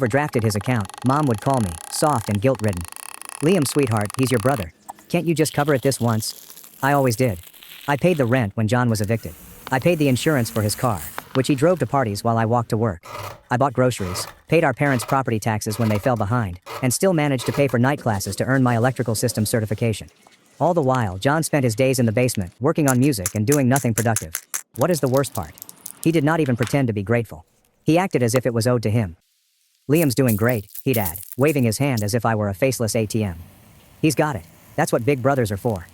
overdrafted his account, Mom would call me, soft and guilt-ridden. Liam, sweetheart, he's your brother. Can't you just cover it this once? I always did. I paid the rent when John was evicted. I paid the insurance for his car, which he drove to parties while I walked to work. I bought groceries, paid our parents' property taxes when they fell behind, and still managed to pay for night classes to earn my electrical system certification. All the while, John spent his days in the basement, working on music and doing nothing productive. What is the worst part? He did not even pretend to be grateful. He acted as if it was owed to him. Liam's doing great, he'd add, waving his hand as if I were a faceless ATM. He's got it. That's what big brothers are for.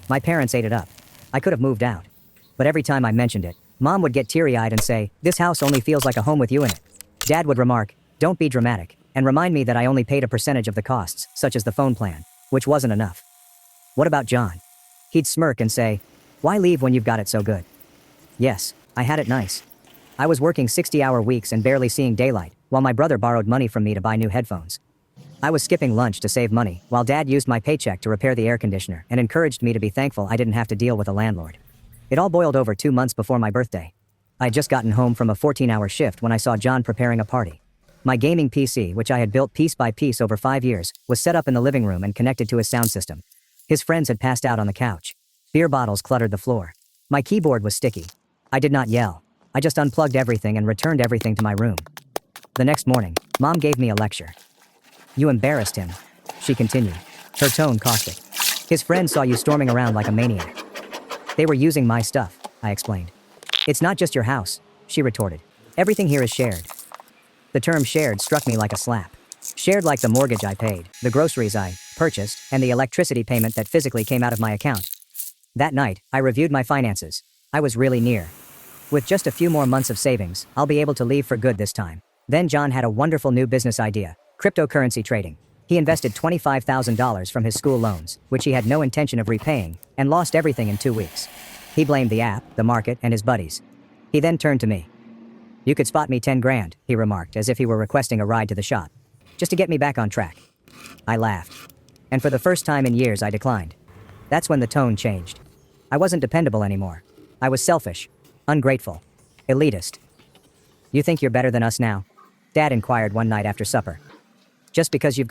My parents ate it up. I could have moved out. But every time I mentioned it, Mom would get teary-eyed and say, "This house only feels like a home with you in it." Dad would remark, "Don't be dramatic," and remind me that I only paid a percentage of the costs, such as the phone plan, which wasn't enough. What about John? He'd smirk and say, "Why leave when you've got it so good?" Yes, I had it nice. I was working 60-hour weeks and barely seeing daylight, while my brother borrowed money from me to buy new headphones. I was skipping lunch to save money, while Dad used my paycheck to repair the air conditioner and encouraged me to be thankful I didn't have to deal with a landlord. It all boiled over 2 months before my birthday. I had just gotten home from a 14-hour shift when I saw John preparing a party. My gaming PC, which I had built piece by piece over 5 years, was set up in the living room and connected to his sound system. His friends had passed out on the couch. Beer bottles cluttered the floor. My keyboard was sticky. I did not yell. I just unplugged everything and returned everything to my room. The next morning, Mom gave me a lecture. "You embarrassed him," she continued, her tone caustic. "His friends saw you storming around like a maniac." "They were using my stuff," I explained. "It's not just your house," she retorted. "Everything here is shared." The term shared struck me like a slap. Shared like the mortgage I paid, the groceries I purchased, and the electricity payment that physically came out of my account. That night, I reviewed my finances. I was really near. With just a few more months of savings, I'll be able to leave for good this time. Then John had a wonderful new business idea: cryptocurrency trading. He invested $25,000 from his school loans, which he had no intention of repaying, and lost everything in 2 weeks. He blamed the app, the market, and his buddies. He then turned to me. "You could spot me 10 grand, he remarked, as if he were requesting a ride to the shop. "Just to get me back on track." I laughed. And for the first time in years I declined. That's when the tone changed. I wasn't dependable anymore. I was selfish, ungrateful, elitist. "You think you're better than us now?" Dad inquired one night after supper. "Just because you've